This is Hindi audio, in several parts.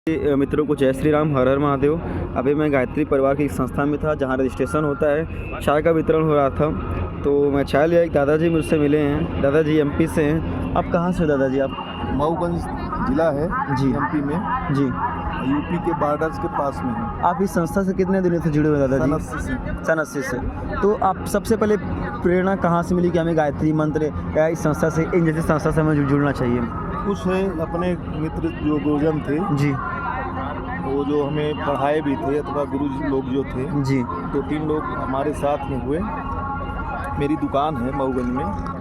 मित्रों को जय श्री राम, हर हर महादेव। अभी मैं गायत्री परिवार की एक संस्था में था जहाँ रजिस्ट्रेशन होता है, चाय का वितरण हो रहा था। तो मैं चाय लिया, एक दादाजी मुझसे मिले हैं। दादाजी एमपी से हैं। आप कहाँ से हो दादाजी? आप मऊगंज जिला है जी एमपी में, जी। यूपी के बॉर्डर्स के पास में है। आप इस संस्था से कितने दिनों से जुड़े हुए दादाजी? सन 80 से। तो आप सबसे पहले प्रेरणा कहाँ से मिली कि हमें गायत्री मंत्र या इस संस्था से, इन जैसी संस्था से हमें जुड़ना चाहिए? कुछ है अपने मित्र जो गुरुजन थे जी वो जो हमें पढ़ाए भी थे, अथवा गुरु लोग जो थे जी 2-3 लोग हमारे साथ में हुए। मेरी दुकान है मऊगंज में,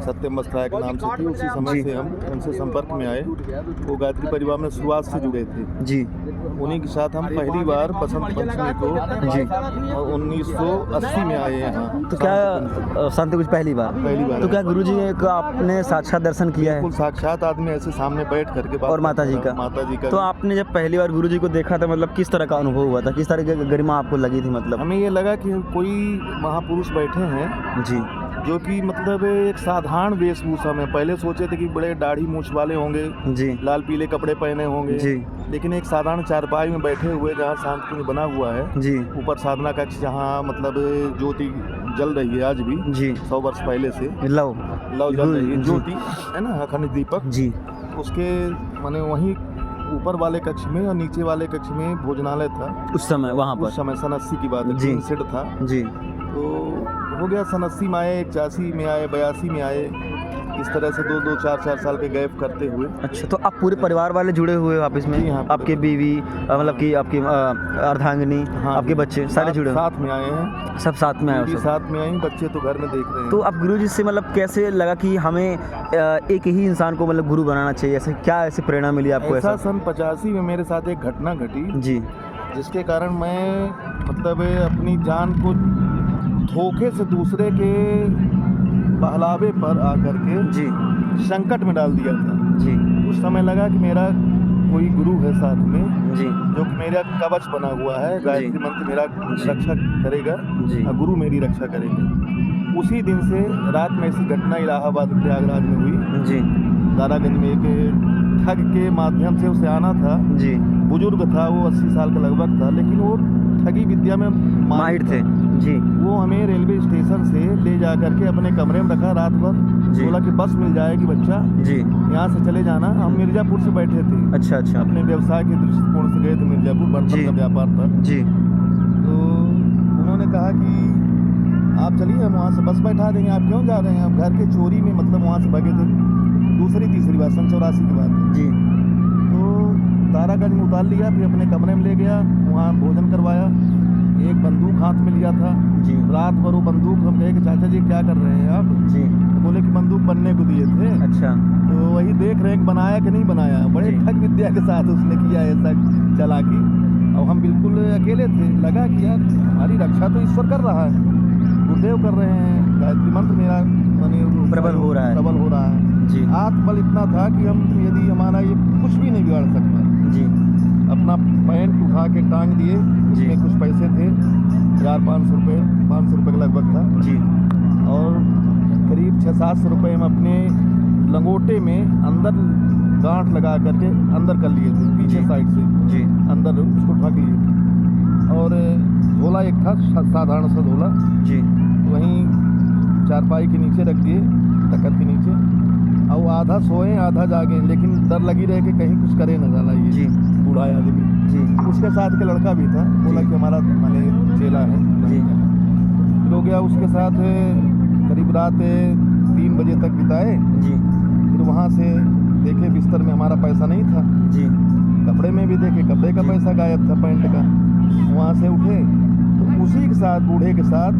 सत्यम वस्त्रालय के नाम से थी। उसी समय से हम उनसे संपर्क में आए। वो गायत्री परिवार में शुरुआत से जुड़े थे जी। उन्हीं के साथ हम पहली बार बसंत पंचमी को जी 1980 में आए यहाँ। तो क्या शांति कुछ पहली बार? तो क्या गुरुजी का आपने साक्षात दर्शन किया है? बिल्कुल साक्षात आदमी ऐसे सामने बैठ करके बात और माता जी का? माता जी का। तो आपने जब पहली बार गुरुजी को देखा था, मतलब किस तरह का अनुभव हुआ था? किस तरह की गरिमा आपको लगी थी? मतलब हमें ये लगा कि कोई महापुरुष बैठे हैं जी जो कि मतलब एक साधारण वेशभूषा में। पहले सोचे थे कि बड़े दाढ़ी मूछ वाले होंगे, जी लाल पीले कपड़े पहने होंगे जी लेकिन एक साधारण चारपाई में बैठे हुए, जहाँ शांति कुंज बना हुआ है जी ऊपर साधना कक्ष, जहाँ मतलब ज्योति जल रही है आज भी जी 100 वर्ष पहले से लव जल रही है जी। ज्योति, है ना, अखंड दीपक। जी उसके माने वहीं ऊपर वाले कक्ष में और नीचे वाले कक्ष में भोजनालय था उस समय वहाँ उस पर। समय सन 80 की बात है, जी। 3 सेट था। जी तो हो गया सन 80 में आए, 81 में आए, 82 में आए, इस तरह से 2-2, 4-4 साल के गैप करते हुए। अच्छा, तो आप पूरे परिवार वाले जुड़े हुए हो आप इसमें? जी हाँ, आपके बीवी, मतलब कि आपकी अर्धांगिनी, हाँ, आपके बच्चे सारे जुड़े हो? साथ में आए हैं, सब साथ में आए हो? बीवी सब साथ में आई, बच्चे तो घर में देख रहे हैं। तो आप गुरुजी से मतलब कैसे लगा कि हमें एक ही इंसान को मतलब गुरु बनाना चाहिए? ऐसे क्या ऐसी प्रेरणा मिली आपको? ऐसा सन 85 में मेरे साथ एक घटना घटी जी जिसके कारण मैं मतलब अपनी जान को धोखे से दूसरे के बहलावे पर आकर के जी संकट में डाल दिया था। जी उस समय लगा कि मेरा कोई गुरु है साथ में जी जो कि मेरा कवच बना हुआ है, गायत्री मंत्र मेरा रक्षा करेगा जी और गुरु मेरी रक्षा करेगा। उसी दिन से रात में ऐसी घटना इलाहाबाद प्रयागराज में हुई। जी दारागंज में एक ठग के माध्यम से उसे आना था। जी बुजुर्ग था, वो 80 साल का लगभग था, लेकिन वो ठगी विद्या में माहिर थे। जी वो हमें रेलवे स्टेशन से ले जा करके अपने कमरे में रखा रात भर। जी। बोला कि बस मिल जाएगी बच्चा, जी यहाँ से चले जाना। हम मिर्ज़ापुर से बैठे थे, अच्छा अच्छा अपने व्यवसाय के दृष्टिकोण से गए थे मिर्ज़ापुर, बर्तन का व्यापार था। जी तो उन्होंने कहा कि आप चलिए, हम वहाँ से बस बैठा देंगे। आप क्यों जा रहे हैं? हम घर के चोरी में मतलब वहाँ से भागे थे। दूसरी तीसरी बात, सन 84 की बात है। जी तो तारागंज में उतार लिया, फिर अपने कमरे में ले गया, वहाँ भोजन करवाया। एक बंदूक हाथ में लिया था। जी रात भर वो बंदूक, हम कहे कि चाचा जी क्या कर रहे हैं आप? जी तो बोले कि बंदूक बनने को दिए थे। अच्छा तो वही देख रहे हैं कि बनाया कि नहीं बनाया। बड़े जी। ठग विद्या के साथ उसने किया ऐसा चालाकी। और हम बिल्कुल अकेले थे। लगा कि यार हमारी रक्षा तो ईश्वर कर रहा है, गुरुदेव कर रहे हैं, गायत्री मंत्र मेरा माने प्रबल हो रहा है। जी आत्मबल इतना था कि हम यदि हमारा ये कुछ भी नहीं बिगाड़ सकता। जी अपना पैंट उठा के टांग दिए, जिसमें कुछ पैसे थे, 400-500 रुपये, 500 रुपये के लगभग था। जी और करीब 600-700 रुपये हम अपने लंगोटे में अंदर गांठ लगा करके अंदर कर लिए थे, पीछे साइड से जी अंदर उसको ढक लिए थे। और झोला एक था, साधारण सा झोला, जी वहीं चारपाई के नीचे रख दिए, तखत के नीचे। और आधा सोए आधा जागे, लेकिन डर लगी रहे कि कहीं कुछ करे न डाला ये जी बूढ़ा आदमी। जी उसके साथ के लड़का भी था, बोला जी। कि हमारा माने चेला है। जी फिर हो गया, उसके साथ करीब रात 3 बजे तक बिताए। जी फिर वहाँ से देखे बिस्तर में हमारा पैसा नहीं था, जी कपड़े में भी देखे, कपड़े का जी। पैसा गायब था, पैंट का। वहाँ से उठे तो उसी के साथ, बूढ़े के साथ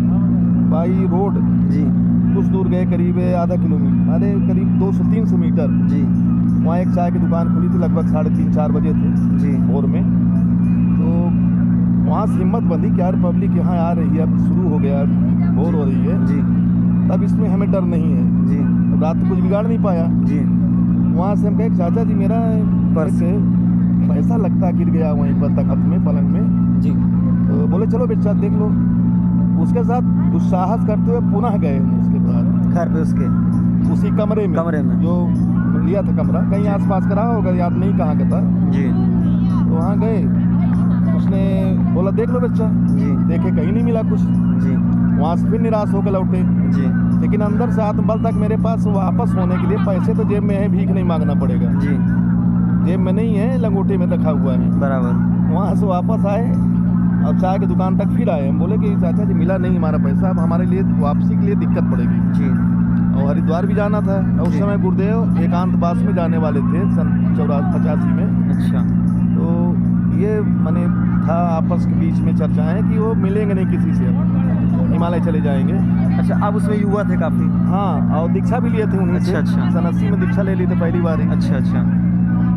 बाई रोड जी कुछ दूर गए, करीब आधा किलोमीटर, अरे करीब 200-300 मीटर। जी वहाँ एक चाय की दुकान खुली थी, लगभग 3:30-4 बजे थे जी भोर में। तो वहाँ से हिम्मत बंधी कि यार पब्लिक यहाँ आ रही है, अब शुरू हो गया, भोर हो रही है, जी तब इसमें हमें डर नहीं है। जी रात को कुछ बिगाड़ नहीं पाया। जी वहाँ से हम कहे चाचा जी मेरा पर्स पैसा लगता गिर गया वहीं पर तखत में, पलंग में। जी तो बोले चलो बेटा देख लो। उसके साथ दुस्साहस करते हुए पुनः गए हम उसके बाद घर पे उसके उसी कमरे में जो लिया था कमरा, कहीं आसपास का रहा होगा, याद नहीं कहाँ का था। जी तो वहाँ गए, उसने बोला देख लो बच्चा, जी देखे कहीं नहीं मिला कुछ। जी वहाँ से फिर निराश होकर लौटे, जी लेकिन अंदर से आत्मबल तक मेरे पास वापस होने के लिए पैसे तो जेब में है, भीख नहीं मांगना पड़ेगा, जी जेब में नहीं है, लंगोटे में रखा हुआ है। बराबर। वहाँ से वापस आए और चाय की दुकान तक फिर आए। हम बोले कि चाचा जी मिला नहीं हमारा पैसा, अब हमारे लिए वापसी के लिए दिक्कत पड़ेगी। जी और हरिद्वार भी जाना था, और उस जी। समय गुरुदेव एकांतवास में जाने वाले थे सन 84 में। अच्छा तो ये मैंने था आपस के बीच में चर्चाएं कि वो मिलेंगे नहीं किसी से, अब हिमालय चले जाएंगे। अच्छा, आप उसमें युवा थे काफ़ी? हाँ, और दीक्षा भी लिए थे उन्हीं से। अच्छा। सन 80 में दीक्षा ले ली थी पहली बार ही। अच्छा अच्छा।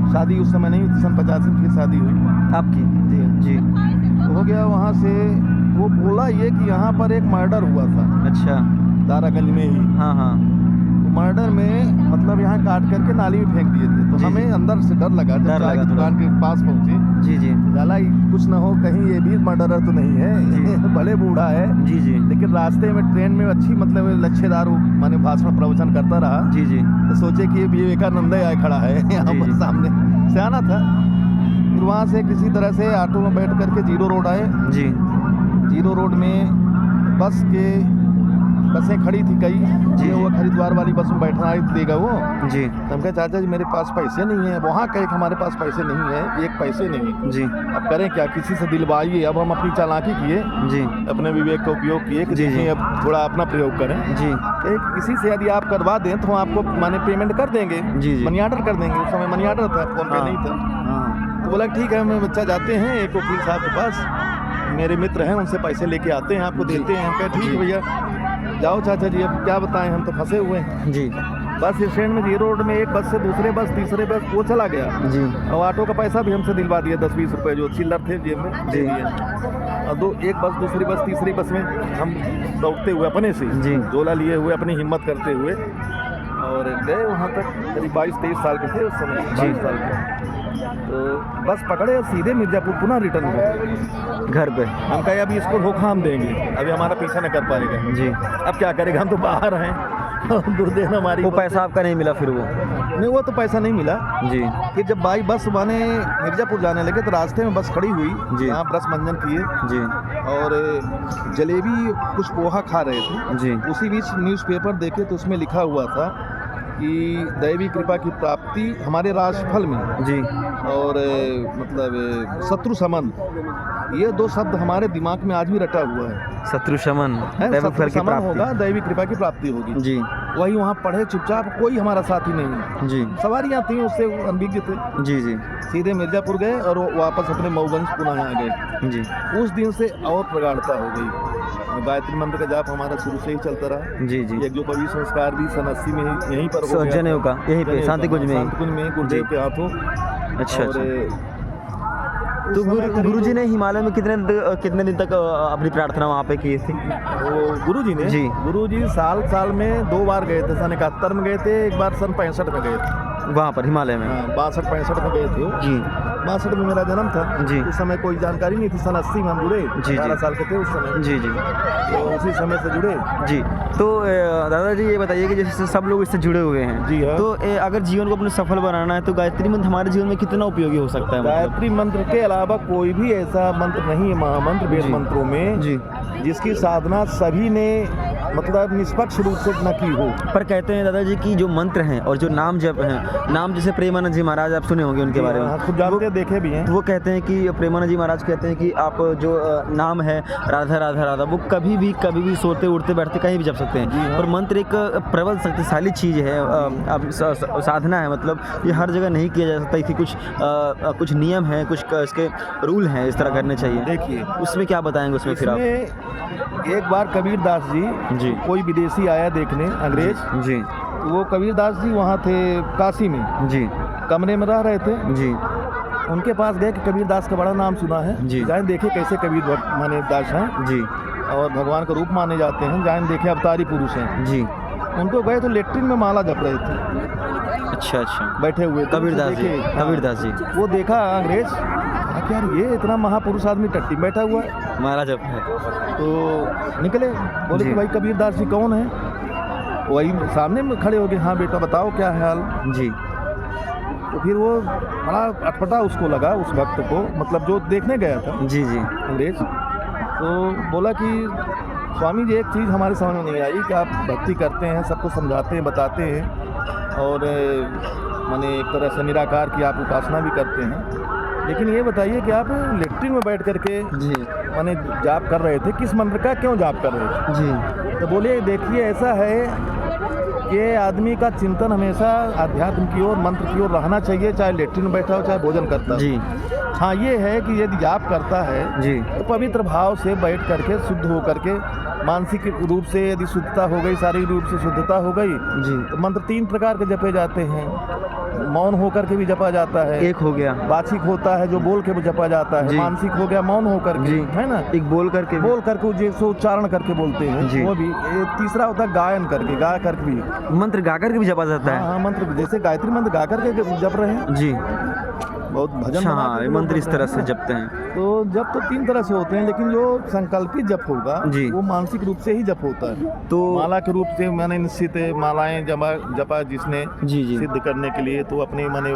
शादी उस समय नहीं हुई थी, सन 85 में फिर शादी हुई आपकी? जी। जी। तो हो गया वहाँ से, वो बोला ये कि यहाँ पर एक मर्डर हुआ था अच्छा। दारागंज में ही। हाँ हाँ। तो मर्डर में मतलब यहाँ काट करके नाली में फेंक दिए थे। तो जी, हमें जी। अंदर से डर लगा, जब डर चाय लगा की थोड़ा। दुकान के पास पहुँचे, जी जी जाला कुछ ना हो कहीं ये भी मर्डरर तो नहीं जी। है। भले बूढ़ा है, जी जी लेकिन रास्ते में ट्रेन में अच्छी मतलब लच्छेदार माने भाषण प्रवचन करता रहा। जी जी तो सोचे कि ये विवेकानंद आए खड़ा है यहाँ जी, पर जी। सामने, सियाना था। फिर वहाँ से किसी तरह से ऑटो में बैठ करके जीरो रोड आए। जी जीरो रोड में बसें खड़ी थी कई, जी, वो जी। हरिद्वार वाली बस में बैठना देगा वो। जी तो हम कहे चाचा जी मेरे पास पैसे नहीं है। वहाँ कहे कि हमारे पास पैसे नहीं है, एक पैसे नहीं। जी अब करें क्या, किसी से दिलवाइए। अब हम अपनी चालाकी किए, जी अपने विवेक का उपयोग किए कि जी, जी। देखें अब थोड़ा अपना प्रयोग करें। जी किसी से यदि आप करवा दें तो हम आपको माने पेमेंट कर देंगे, जी, जी। मनी ऑर्डर कर देंगे। उस समय मनी ऑर्डर था, फोन पे हाँ। नहीं था। हाँ तो बोला ठीक है, मैं बच्चा जाते हैं एक वकील साहब के पास, मेरे मित्र हैं, उनसे पैसे लेके आते हैं, आपको जी। देते हैं। हम कहे ठीक है भैया, जाओ चाचा जी, अब क्या बताएं, हम तो फंसे हुए हैं। जी बस स्टैंड में जीरो रोड में एक बस से दूसरे बस तीसरे बस वो चला गया, जी और ऑटो का पैसा भी हमसे दिलवा दिया, 10-20 रुपए जो चिल्लर थे जेब में दे जी। दिए। और एक बस दूसरी बस तीसरी बस में हम दौड़ते हुए अपने से जी। झोला लिए हुए अपनी हिम्मत करते हुए और गए वहाँ तक। करीब 22-23 साल के थे उस समय, 22 साल के। तो बस पकड़े और सीधे मिर्ज़ापुर पुनः रिटर्न हुए घर पे? हम कहे अभी इसको धोखा हम देंगे, अभी हमारा पीछा न कर पाएगा। जी। अब क्या करेगा, हम तो बाहर हैं। गुरुदेव हमारी वो पैसा आपका नहीं मिला फिर? वो नहीं, वो तो पैसा नहीं मिला। जी फिर जब बाई बस माने मिर्ज़ापुर जाने लगे तो रास्ते में बस खड़ी हुई, जी। यहाँ ब्रश मंजन किए जी और जलेबी कुछ पोहा खा रहे थे। जी उसी बीच न्यूज़पेपर देखे तो उसमें लिखा हुआ था कि दैवी कृपा की प्राप्ति हमारे राशिफल में, जी और मतलब शत्रु समन, ये दो शब्द हमारे दिमाग में आज भी रटा हुआ है। शत्रु शमन, है, दैविक शत्रु फल की समन प्राप्ति। होगा, दैवी कृपा की प्राप्ति होगी। जी वही वहाँ पढ़े चुपचाप, कोई हमारा साथी नहीं। जी सवारियाँ थी उससे अनभिज्ञ थे। जी जी सीधे मिर्ज़ापुर गए और वो वापस अपने मऊगंज पुनः यहाँ गए। जी उस दिन से और प्रगाढ़ता हो गई। गायत्री मंत्र का जाप हमारा शुरू से ही चलता रहा। जी जी। एक जो पवी संस्कार भी सन 80 में ही यहीं पर हो गया। जनेऊ का यहीं पे जनेऊ शांति का, कुंज में ही? शांति कुंज में गुरुदेव जी। के हाथों। अच्छा और अच्छा। तो गुरुजी ने हिमालय में कितने दिन तक अपनी प्रार्थना वहाँ पे की थी? वो गुरुजी ने, जी। गुरुजी साल में 2 बार गए थे। सन 71 में गए थे, एक बार सन 65 में गए थे। वहाँ पर हिमालय में? 62-65 में गए थे वो। जी 62 में मेरा जन्म था। जी। उस समय कोई जानकारी नहीं थी। सन 80 में हम जुड़े, जी। 18 साल के थे उस समय। जी जी तो उसी समय से जुड़े। जी। तो दादाजी ये बताइए कि जैसे सब लोग इससे जुड़े हुए हैं, जी हाँ। तो अगर जीवन को अपने सफल बनाना है तो गायत्री मंत्र हमारे जीवन में कितना उपयोगी हो सकता है? मतलब गायत्री मंत्र के अलावा कोई भी ऐसा मंत्र नहीं है महामंत्र वेद जी। मंत्रों में जी। जिसकी साधना सभी ने मतलब निष्पक्ष रूप से न की हो। पर कहते हैं दादाजी कि जो मंत्र हैं और जो नाम जप हैं, नाम जैसे प्रेमानंद जी महाराज, आप सुने होंगे उनके बारे में। हाँ, खुद जानते हैं, देखे भी हैं। वो कहते हैं कि प्रेमानंद जी महाराज कहते हैं कि आप जो नाम है राधा राधा राधा, वो कभी भी सोते उठते बैठते कहीं भी जप सकते हैं। और मंत्र एक प्रबल शक्तिशाली चीज़ है, अब साधना है, मतलब ये हर जगह नहीं किया जा सकता। इसकी कुछ नियम हैं, कुछ इसके रूल हैं, इस तरह करने चाहिए। देखिए उसमें क्या बताएंगे उसमें फिर आप? इसमें एक बार कबीर दास जी। कोई विदेशी आया देखने, अंग्रेज। जी तो वो कबीर दास जी वहाँ थे काशी में, जी कमरे में रह रहे थे। जी उनके पास गए कि कबीर दास का बड़ा नाम सुना है, जी। जाएं देखे कैसे कबीर माने दास हैं जी और भगवान का रूप माने जाते हैं, जाएं देखे अवतारी पुरुष हैं। जी। उनको गए तो लेट्रिन में माला जप रहे थे, अच्छा अच्छा। बैठे हुए थे। कबीर दास जी, देखे, हाँ। कबीर दास जी। वो देखा अंग्रेज, यार ये इतना महापुरुष आदमी टट्टी में बैठा हुआ है। महाराज जप है। तो निकले, बोले जी। कि भाई कबीर दास जी कौन है? वही सामने में खड़े हो गए, हाँ बेटा बताओ क्या है हाल। जी। तो फिर वो बड़ा अटपटा उसको लगा, उस भक्त को, मतलब जो देखने गया था जी जी अंग्रेज, तो बोला कि स्वामी जी एक चीज़ हमारे समझ में नहीं आई कि आप भक्ति करते हैं, सबको समझाते हैं, बताते हैं और माने एक तरह से निराकार की आप उपासना भी करते हैं, लेकिन ये बताइए कि आप लेट्रिन में बैठ करके जी माने जाप कर रहे थे, किस मंत्र का क्यों जाप कर रहे थे? जी तो बोले देखिए ऐसा है कि आदमी का चिंतन हमेशा अध्यात्म की ओर, मंत्र की ओर रहना चाहिए, चाहे लेट्रिन में बैठा हो चाहे भोजन करता हो। जी हाँ ये है कि यदि जाप करता है जी तो पवित्र भाव से बैठ करके शुद्ध हो करके, मानसिक रूप से यदि शुद्धता हो गई, शारीरिक रूप से शुद्धता हो गई, जी तो मंत्र 3 प्रकार के जपे जाते हैं। मौन होकर के भी जपा जाता है, एक हो गया, वाचिक होता है जो बोल के भी जपा जाता है, जी। मानसिक हो गया मौन होकर के, जी। है ना, एक बोल करके भी। बोल करके जैसे उच्चारण करके बोलते हैं जी। वो भी। तीसरा होता है गायन करके, गा करके भी, मंत्र गा करके भी जपा जाता हाँ है। हाँ, मंत्र जैसे गायत्री मंत्र गा करके जप रहे हैं, जी बहुत भजन अच्छा, बना हाँ के ये लोग मंत्र इस जप रहे तरह हैं से ना। जपते हैं। तो जप तो 3 तरह से होते हैं, लेकिन जो संकल्पित जप होगा जी। वो मानसिक रूप से ही जप होता है। तो माला के रूप से मैंने निश्चित मालाएं जपा जिसने जी जी सिद्ध करने के लिए, तो अपने माने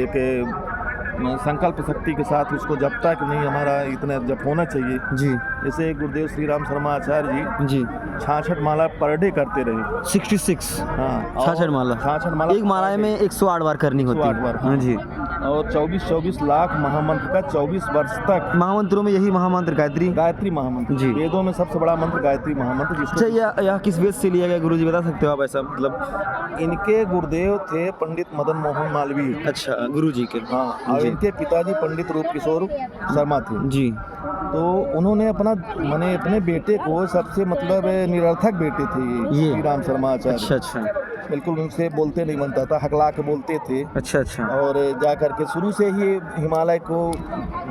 एक संकल्प शक्ति के साथ उसको जपता कि नहीं हमारा इतना जप होना चाहिए। जी जैसे गुरुदेव श्री राम शर्मा आचार्य जी जी 66 माला पर डे करते रहे। 66 हाँ, 66 माला, 66 माला एक माला में 108 बार करनी होती 108 बार, हाँ जी। और 24 लाख महामंत्र का 24 वर्ष तक। महामंत्रों में यही महामंत्र गायत्री। गायत्री महामंत्र जी। वेदों में सबसे बड़ा मंत्र गायत्री महामंत्र, अच्छा जिसको यह किस वेद से लिया गया गुरुजी, बता सकते हो आप ऐसा, मतलब? इनके गुरुदेव थे पंडित मदन मोहन मालवीय। अच्छा गुरुजी के। हाँ, और जी। इनके पिताजी पंडित रूप किशोर शर्मा थे। जी तो उन्होंने अपने बेटे को, सबसे मतलब निरर्थक बेटे थे ये। श्री राम शर्मा आचार्य। अच्छा अच्छा बिल्कुल उनसे बोलते नहीं बनता था, हकला के बोलते थे। अच्छा अच्छा और जा करके शुरू से ही हिमालय को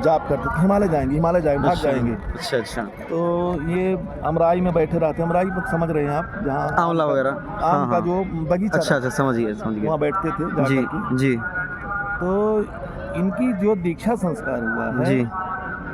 जाप करते थे, हिमालय जाएंगे भाग अच्छा जाएंगे। अच्छा अच्छा तो ये अमराई में बैठे रहते, अमराई समझ रहे हैं आप, जहाँ आंवला वगैरह, आम हाँ का हाँ। जो बगीचा अच्छा रहता अच्छा समझ है, गया वहाँ बैठते थे जा जी करके। जी तो इनकी जो दीक्षा संस्कार हुआ है, जी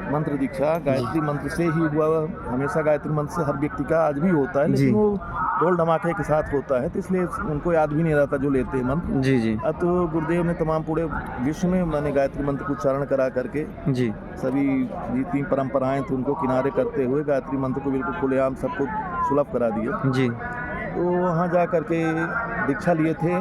मंत्र दीक्षा गायत्री मंत्र से ही हुआ। हमेशा गायत्री मंत्र से हर व्यक्ति का आज भी होता है, जी। लेकिन वो ढोल धमाके के साथ होता है, तो इसलिए उनको याद भी नहीं रहता जो लेते हैं मंत्र। जी जी अब तो गुरुदेव ने तमाम पूरे विश्व में मैंने गायत्री मंत्र को उच्चारण करा करके जी सभी जितनी परंपराएं थी उनको किनारे करते हुए गायत्री मंत्र को बिल्कुल खुलेआम सबको सुलभ करा दिया। जी तो वहाँ जा करके दीक्षा लिए थे,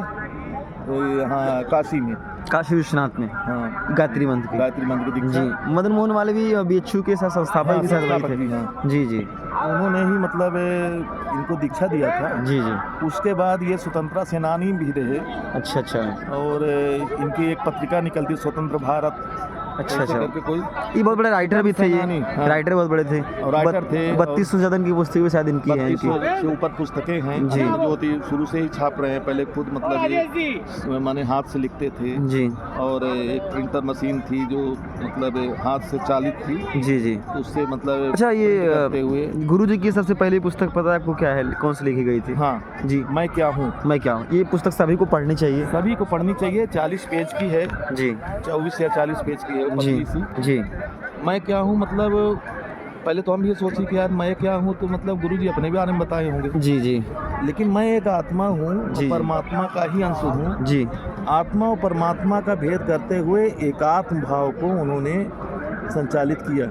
तो यहाँ काशी में, काशी विश्वनाथ में हाँ, गायत्री मंत्र की। गायत्री मंत्र की दीक्षा। जी मदन मोहन वाले भी बीएचयू के साथ संस्थापक के साथ वही संस्थापक थे। भी, हाँ। जी जी उन्होंने ही मतलब इनको दीक्षा दिया था। जी जी उसके बाद ये स्वतंत्रता सेनानी भी रहे, अच्छा अच्छा और इनकी एक पत्रिका निकलती स्वतंत्र भारत, अच्छा ऐसे अच्छा। करके कोई। ये बहुत बड़े राइटर भी थे, सेनानी, ये हाँ। राइटर बहुत बड़े थे, और राइटर थे, 32 से ज्यादा की पुस्तकें भी शायद इनकी हैं 3200 इनकी। से ऊपर पुस्तकें हैं जी। जो थी शुरू से ही छाप रहे हैं। पहले खुद मतलब ये माने हाथ से लिखते थे, जी और एक प्रिंटर मशीन थी जो मतलब हाथ से चालित थी, जी जी उससे मतलब अच्छा print करते ये हुए। गुरुजी की सबसे पहली पुस्तक पता है आपको क्या है, कौन सी लिखी गई थी? हाँ, जी मैं क्या हूँ, मैं क्या हूँ, ये पुस्तक सभी को पढ़नी चाहिए। सभी को पढ़नी चाहिए। 40 पेज की है, जी 24 या 40 पेज की है वो जी पतली सी। जी मैं क्या हूँ मतलब पहले तो हम ये सोचे कि यार मैं क्या हूँ, तो मतलब गुरुजी अपने भी बारे में बताए होंगे, जी जी लेकिन मैं एक आत्मा हूँ, जी। परमात्मा का ही अंश हूँ। जी आत्मा और परमात्मा का भेद करते हुए एकात्म भाव को उन्होंने संचालित किया।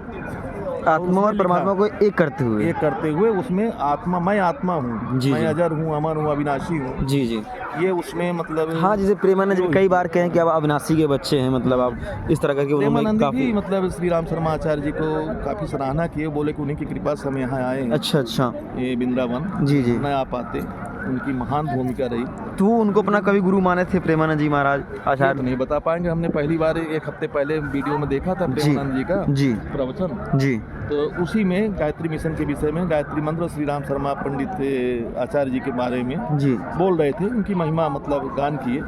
आत्मा और उसमें परमात्मा को एक करते हुए। एक करते हुए उसमें आत्मा, मैं आत्मा हूँ, जी, मैं जी। अजर हूँ, अमर हूँ, अविनाशी हूँ, जी जी ये उसमें मतलब। हाँ, जैसे प्रेमानंद जी कई बार कहें कि आप अविनाशी के बच्चे हैं, मतलब आप इस तरह करके उन्होंने प्रेमानंद काफी। जी मतलब श्री राम शर्मा आचार्य जी को काफ़ी सराहना किए, बोले कि उन्हीं की कृपा से हम यहाँ आए हैं, अच्छा अच्छा ये वृंदावन जी जी। न आ पाते, उनकी महान भूमिका रही। तो वो उनको अपना कवि गुरु माने थे प्रेमानंद जी महाराज ये तो आचार्य? नहीं बता पाएंगे, हमने पहली बार 1 हफ्ते पहले वीडियो में देखा था जी प्रेमानंद जी का जी प्रवचन, जी तो उसी में गायत्री मिशन के विषय में गायत्री मंत्र श्री राम शर्मा पंडित आचार्य जी के बारे में जी बोल रहे थे, उनकी महिमा मतलब गान किए,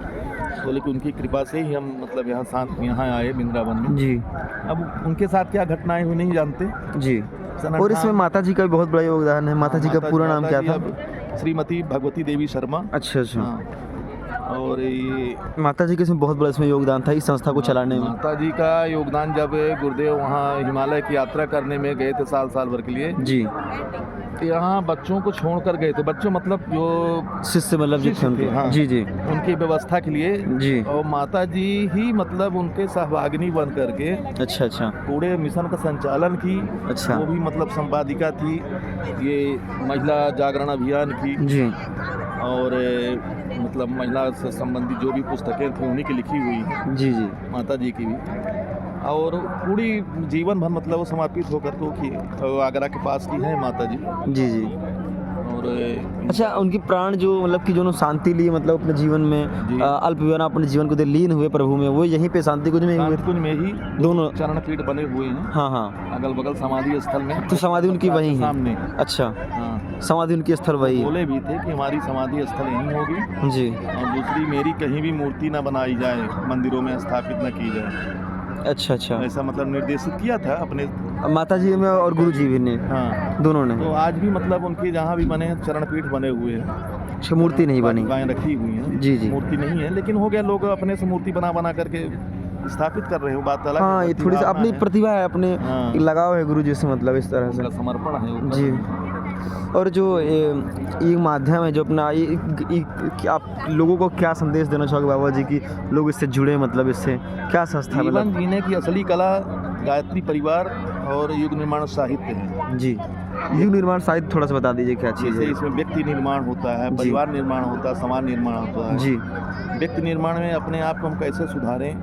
बोले कि उनकी कृपा से ही हम मतलब यहाँ आए वृंदावन में। जी अब उनके साथ क्या घटनाएं हुई नहीं जानते। जी। और इसमें माता जी का भी बहुत बड़ा योगदान है। माता जी का पूरा नाम क्या था? श्रीमती भगवती देवी शर्मा। अच्छा अच्छा। हाँ, और ये माता जी के इसमें बहुत बड़ा इसमें योगदान था इस संस्था को चलाने में। माता जी का योगदान, जब गुरुदेव वहाँ हिमालय की यात्रा करने में गए थे साल भर के लिए, जी, तो यहाँ बच्चों को छोड़ कर गए थे। बच्चों मतलब जो शिष्य मतलब जी थे शिष्य उनके। थे, हाँ। जी जी उनकी व्यवस्था के लिए जी। और माता जी ही मतलब उनके सहभागिनी बन करके अच्छा अच्छा पूरे मिशन का संचालन की। अच्छा। वो भी मतलब संपादिका थी ये महिला जागरण अभियान की। जी और मतलब महिला से संबंधित जो भी पुस्तकें थी उन्हीं की लिखी हुई हैं, जी जी माता जी की भी। और पूरी जीवन भर मतलब वो समर्पित होकर तो की आगरा के पास की है माता जी। जी जी। और अच्छा, उनकी प्राण जो मतलब कि जो उन्होंने शांति ली मतलब अपने जीवन में, जी। अल्प जीवन अपने जीवन को दे लीन हुए प्रभु में, वो यहीं पे शांति कुंज में ही हुए थे? शांतिकुंज में ही दोनों। चरण पीठ बने हुए हैं, हाँ हाँ। अगल बगल समाधि स्थल में। तो समाधि उनकी वहीं है? सामने। अच्छा, हाँ, समाधि उनकी स्थल वही है। बोले भी थे कि हमारी समाधि स्थल यहीं होगी जी। और दूसरी मेरी कहीं भी मूर्ति न बनाई जाए, मंदिरों में स्थापित न की जाए। अच्छा अच्छा। ऐसा मतलब निर्देशित किया था अपने। माता जी में और गुरु जी भी ने, हाँ, दोनों ने। तो आज भी मतलब उनके जहाँ भी बने चरण पीठ बने हुए हैं। अच्छा, मूर्ति नहीं बनी? पादुकाएं रखी हुई हैं। जी जी। मूर्ति नहीं है, लेकिन हो गया, लोग अपने से मूर्ति बना करके स्थापित कर रहे हो, बात अलग है। हाँ, ये थोड़ी सी अपनी प्रतिभा है, अपने हाँ। लगाव है गुरु जी से, मतलब इस तरह से उनका समर्पण है वो। जी। और जो ये माध्यम है जो अपना ये आप लोगों को क्या संदेश देना चाहोगे बाबा जी की लोग इससे जुड़े, मतलब इससे क्या संस्था है? जीवन मतलब जीने की असली कला गायत्री परिवार और युग निर्माण साहित्य है। जी, युग निर्माण साहित्य थोड़ा सा बता दीजिए क्या चीज़ जैसे है? इसमें व्यक्ति निर्माण होता है, जी। परिवार निर्माण होता है, समाज निर्माण होता है। जी व्यक्ति निर्माण में अपने आप को हम कैसे सुधारें,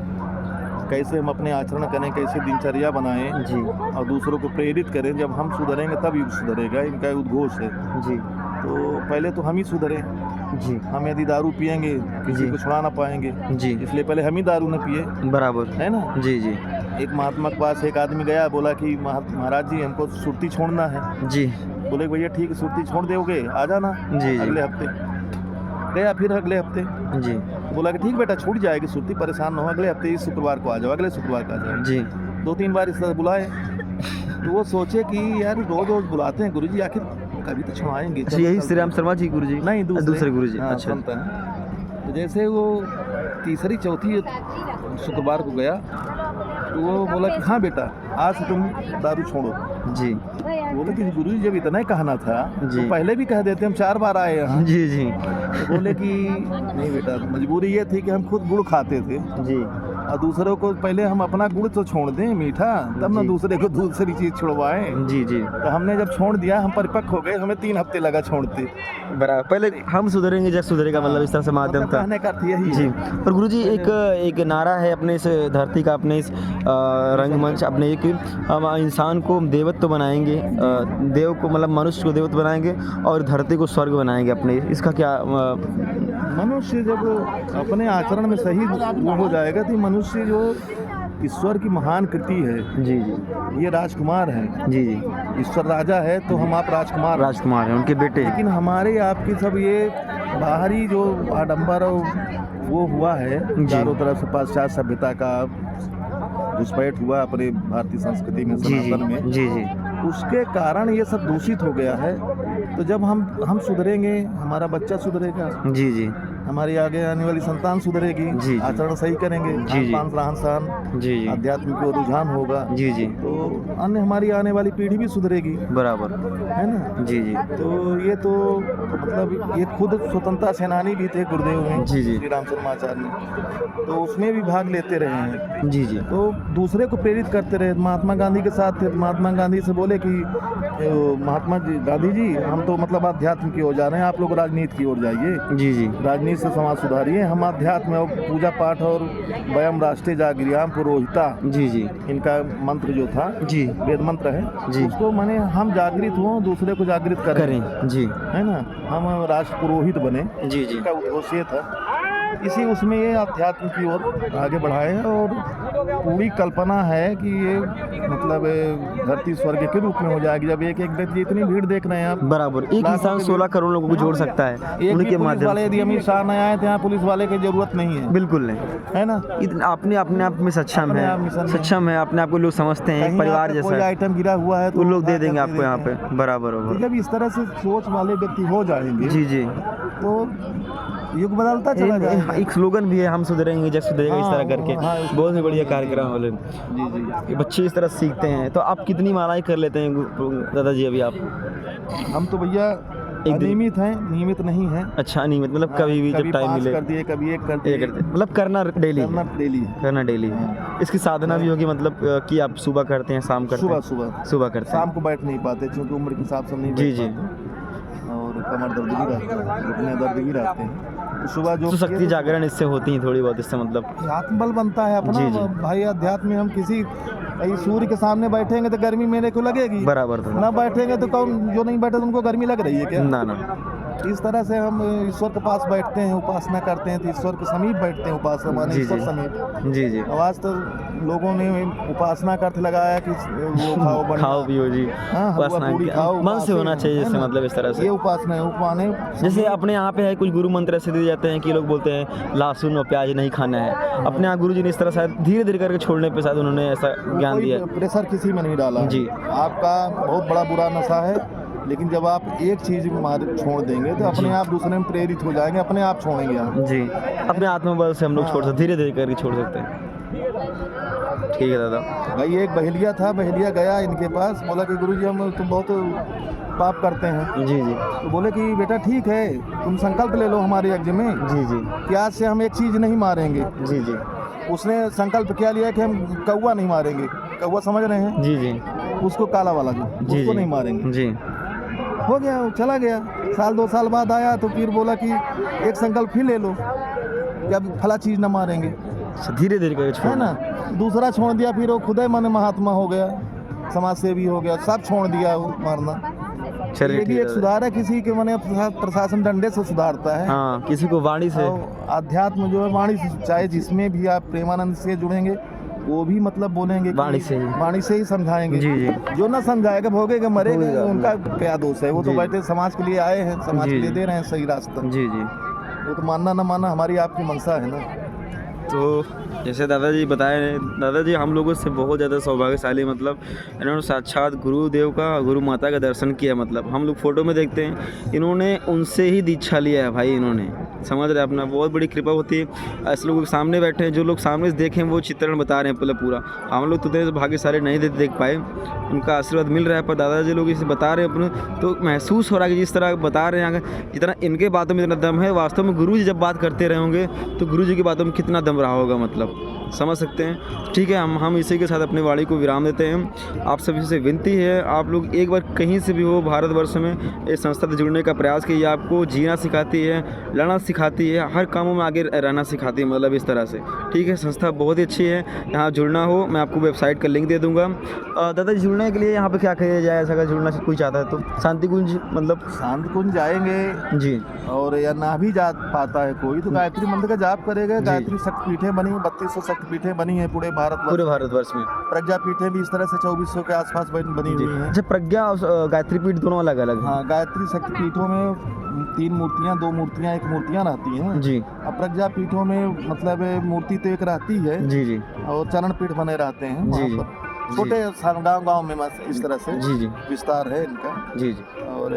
कैसे हम अपने आचरण करें, कैसे दिनचर्या बनाएं जी और दूसरों को प्रेरित करें। जब हम सुधरेंगे तब युग सुधरेगा, इनका उद्घोष है। जी तो पहले तो हम ही सुधरें। जी हम यदि दारू पिएंगे किसी जी। को छुड़ा ना पाएंगे, जी, इसलिए पहले हम ही दारू न पिए, बराबर है ना। जी जी एक महात्मा के पास एक आदमी गया, बोला कि महाराज जी हमको सुर्ती छोड़ना है। जी बोले भैया ठीक है, सुर्ती छोड़ दोगे, आ जाना जी। अगले हफ्ते। गया फिर अगले हफ्ते, जी बोला कि ठीक बेटा छूट जाएगी सुर्ती, परेशान न हो, अगले हफ्ते इस शुक्रवार को आ जाओ, अगले शुक्रवार को आ जाओ। जी 2-3 बार इस तरह बुलाए तो वो सोचे कि यार रोज बुलाते हैं गुरुजी, आखिर कभी तो छुड़ाएंगे। अच्छा, यही श्री राम शर्मा जी गुरु जी? नहीं, दूसरे गुरु जी। हाँ, अच्छा संत हैं। तो जैसे वो तीसरी चौथी शुक्रवार को गया तो वो बोला कि हाँ बेटा आज से तुम दारू छोड़ो। जी बोले कि गुरुजी जब इतना ही कहना था जी। तो पहले भी कह देते, हम 4 बार आए यहाँ। जी जी तो बोले कि नहीं बेटा, मजबूरी ये थी कि हम खुद गुड़ खाते थे जी और दूसरों को पहले हम अपना गुड़ तो छोड़ दें मीठा, तब ना जी। दूसरे को दूसरी चीज़ छुड़वाएं। जी जी, तो हमने जब छोड़ दिया, हम परिपक्व हो गए, हमें 3 हफ्ते लगा छोड़ते। बराबर। पहले हम सुधरेंगे जब सुधरेगा, मतलब इस तरह से माध्यम मतलब था कहने का अर्थ यही जी। है। और गुरुजी एक नारा है अपने इस धरती का, अपने इस रंगमंच, अपने एक हम इंसान को देवत्व बनाएंगे, देव को मतलब मनुष्य को देवत्व बनाएंगे और धरती को स्वर्ग बनाएंगे अपने। इसका क्या मनुष्य जब अपने आचरण में सही वो हो जाएगा तो मनुष्य जो ईश्वर की महान कृति है। जी जी ये राजकुमार है, जी जी, ईश्वर राजा है तो हम आप राजकुमार हैं। राजकुमार हैं, उनके बेटे। लेकिन हमारे आपकी सब ये बाहरी जो आडंबर वो हुआ है, चारों तरफ से पाश्चात्य सभ्यता का घुसपैठ हुआ अपने भारतीय संस्कृति में, जी जी सनातन में, जी जी उसके कारण ये सब दूषित हो गया है। तो जब हम सुधरेंगे, हमारा बच्चा सुधरेगा, जी जी हमारी आगे आने वाली संतान सुधरेगी, जी। आचरण सही करेंगे, जी जी। खान पान रहन सहन जी जी आध्यात्मिक को रुझान होगा, जी जी, तो अन्य हमारी आने वाली पीढ़ी भी सुधरेगी, बराबर। है ना। जी जी तो ये तो मतलब ये खुद स्वतंत्रता सेनानी भी थे गुरुदेव में, जी जी। श्री राम शर्माचार्य ने, तो उसमें भी भाग लेते रहे हैं। जी जी तो दूसरे को प्रेरित करते रहे। महात्मा गांधी के साथ थे, महात्मा गांधी से बोले कि महात्मा जी, गांधी जी हम तो मतलब अध्यात्म की ओर जा रहे हैं, आप लोग राजनीति की ओर जाइए, जी जी राजनीति से समाज सुधारिए, हम अध्यात्म और पूजा पाठ और वयम राष्ट्रीय जागृयाम पुरोहिता, जी जी इनका मंत्र जो था जी वेद मंत्र है, जी। उसको माने हम जागृत हों, दूसरे को जागृत करें। जी है ना, हम राष्ट्र पुरोहित बने, जी जी का उद्देश्य ये था। इसी उसमें ये अध्यात्म की ओर आगे बढ़ाए हैं और पूरी कल्पना है कि ये मतलब धरती स्वर्ग के रूप में हो जाएगी जब एक एक व्यक्ति, इतनी भीड़ देख रहे हैं आप, बराबर। एक इंसान 16 करोड़ लोगों को जोड़ सकता है एक भी उनके पुलिस माध्यम वाले से। यदि अमित शाह नहीं आए तो यहाँ पुलिस वाले की जरूरत नहीं है, बिल्कुल नहीं, है ना। आपने अपने आप में सक्षम अपने आप है, मिशन में। सक्षम है, अपने आप को लोग समझते हैं एक कहीं परिवार आपका जैसा कोई है। आइटम गिरा हुआ है वो लोग दे देंगे आपको यहाँ देते पे, हैं। बराबर तो होगा। जब इस तरह से सोच वाले व्यक्ति हो जाएंगे जी जी तो युग बदलता चला जाएगा। एक स्लोगन भी है, हम सुधरेंगे जग सुधरेगा, इस तरह करके बहुत ही बढ़िया कार्यक्रम वाले। जी जी। बच्चे इस तरह सीखते हैं। तो आप कितनी मालाएं कर लेते हैं दादाजी अभी आप? हम तो भैया अनियमित हैं, नियमित नहीं हैं। अच्छा, नियमित मतलब कभी भी जब टाइम 5 मिले कर दिए, कभी 1 कर दिए, मतलब करना डेली करना डेली। इसकी साधना भी होगी मतलब कि आप सुबह करते हैं, शाम करते हैं? सुबह करते हैं। शाम को बैठ नहीं पाते क्योंकि उम्र के हिसाब से नहीं जी बैठ जी। पाते और कमर दर्द भी रहता है, घुटने दर्द भी रहते हैं। सुबह जो तो शक्ति जागरण इससे होती है थोड़ी बहुत, इससे मतलब आत्मबल बनता है अपना। जी, जी। भाई अध्यात्म में हम किसी सूर्य के सामने बैठेंगे तो गर्मी मेरे को लगेगी, बराबर था। ना बैठेंगे तो कौन जो नहीं बैठे तो उनको गर्मी लग रही है क्या? ना। इस तरह से हम ईश्वर के पास बैठते हैं, उपासना करते हैं तो ईश्वर के समीप बैठते हैं, उपासना माने जी, ईश्वर जी। समीप। जी जी। आज तो लोगों ने उपासना का अर्थ लगाया कि वो खाओ बढ़िया, खाओ पियो जी। हाँ, हलवा उपासना पूड़ी क्या- खाओ, मन से होना चाहिए, है जैसे ना? मतलब इस तरह से ये उपासना है। उपाने जैसे अपने यहाँ पे है कुछ गुरु मंत्र ऐसे दिए जाते हैं कि लोग बोलते हैं लहसुन और प्याज नहीं खाना है। अपने यहाँ गुरु जी ने इस तरह शायद धीरे धीरे करके छोड़ने पे शायद उन्होंने ऐसा ज्ञान कोई दिया। प्रेशर किसी में नहीं डाला जी। आपका बहुत बड़ा बुरा नशा है, लेकिन जब आप एक चीज छोड़ देंगे तो अपने आप दूसरे में प्रेरित हो जाएंगे, अपने आप छोड़ेंगे आप। जी, अपने आत्मबल से हम लोग छोड़ सकते, धीरे धीरे करके छोड़ सकते हैं। ठीक है दादा। भाई एक बहेलिया था, बहेलिया गया इनके पास, बोला कि गुरुजी हम तुम बहुत पाप करते हैं। जी जी। तो बोले कि बेटा ठीक है, तुम संकल्प ले लो हमारे यज्ञ में जी जी। कि आज से हम एक चीज नहीं मारेंगे। जी जी। उसने संकल्प क्या लिया कि हम कौवा नहीं मारेंगे। कौवा समझ रहे हैं? जी जी। उसको काला वाला जो, जी उसको जी। नहीं मारेंगे। जी। हो गया, वो चला गया। साल 2 साल बाद आया तो फिर बोला कि एक संकल्प फिर ले लो कि अब फला चीज न मारेंगे, धीरे धीरे करके है छोड़ना। ना। दूसरा छोड़ दिया, फिर वो खुद ही मन महात्मा हो गया, समाज सेवी हो गया, सब छोड़ दिया वो मारना। चलिए ये भी ठीक एक है। सुधार है, किसी के मने प्रशासन डंडे से सुधारता है। हाँ, किसी को वाणी से। और अध्यात्म जो है वाणी से, चाहे जिसमें भी आप प्रेमानंद से जुड़ेंगे वो भी मतलब बोलेंगे कि वाणी से ही समझाएंगे। जी जी। जो ना समझाएगा भोगेगा मरेगा, भोगेगा। उनका क्या दोष है? वो तो जी। बैठे समाज के लिए आए हैं, समाज जी, के लिए जी। दे रहे हैं सही रास्ता। जी जी। वो तो मानना ना मानना हमारी आपकी मंशा है ना। तो जैसे दादाजी बताए, दादाजी हम लोगों से बहुत ज़्यादा सौभाग्यशाली, मतलब इन्होंने साक्षात गुरुदेव का, गुरु माता का दर्शन किया। मतलब हम लोग फ़ोटो में देखते हैं, इन्होंने उनसे ही दीक्षा लिया है भाई। इन्होंने समझ रहे अपना, बहुत बड़ी कृपा होती है। ऐसे लोग सामने बैठे हैं, जो लोग सामने से देखें वो चित्रण बता रहे हैं पहले पूरा। हम लोग तो इतने भाग्यशाली नहीं देख पाए, उनका आशीर्वाद मिल रहा है, पर दादाजी लोग इसे बता रहे हैं अपने, तो महसूस हो रहा है कि जिस तरह बता रहे हैं, जितना इनके बातों में इतना दम है, वास्तव में गुरु जी जब बात करते रहे होंगे तो गुरु जी की बातों में कितना दम रहा होगा, मतलब समझ सकते हैं। ठीक है, हम इसी के साथ अपनी वाणी को विराम देते हैं। आप सभी से विनती है, आप लोग एक बार कहीं से भी हो भारतवर्ष में इस संस्था से जुड़ने का प्रयास कीजिए। आपको जीना सिखाती है, लड़ना सिखाती है, हर कामों में आगे रहना सिखाती है, मतलब इस तरह से। ठीक है, संस्था बहुत ही अच्छी है। यहाँ जुड़ना हो, मैं आपको वेबसाइट का लिंक दे दूँगा। दादा जुड़ने के लिए यहाँ पे क्या किया जाए, ऐसा अगर जुड़ना कोई चाहता है तो? शांति कुंज, मतलब शांत कुंज जाएंगे जी, और या ना भी जा पाता है कोई तो गायत्री मंत्र का जाप करेगा। गायत्री शक्तिपीठें बनी, 3200 शक्तिपीठें बनी है पूरे भारतवर्ष में। प्रज्ञा पीठें भी इस तरह से 2400 के आसपास बनी हुई हैं। अच्छा, प्रज्ञा और गायत्री पीठ दोनों अलग अलग हैं? हाँ, गायत्री शक्तिपीठों में 3 मूर्तियाँ, 2 मूर्तियाँ, 1 मूर्तियाँ रहती हैं जी। अब प्रज्ञा पीठों में मतलब मूर्ति तो एक रहती है जी जी। और चरण पीठ बने रहते हैं जी वहाँ जी। पर। छोटे गांव में इस तरह से जी जी। विस्तार है इनका। जी जी। और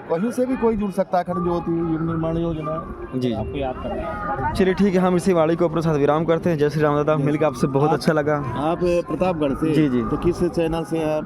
कहीं से भी कोई जुड़ सकता है। अखंड ज्योति निर्माण योजना जी आपको याद करना है। चलिए ठीक है, हम इसी वाणी को अपने साथ विराम करते हैं। जय श्री राम दादा, मिलकर आपसे बहुत अच्छा लगा। आप प्रतापगढ़ से? जी जी। तो किस चैनल से आप?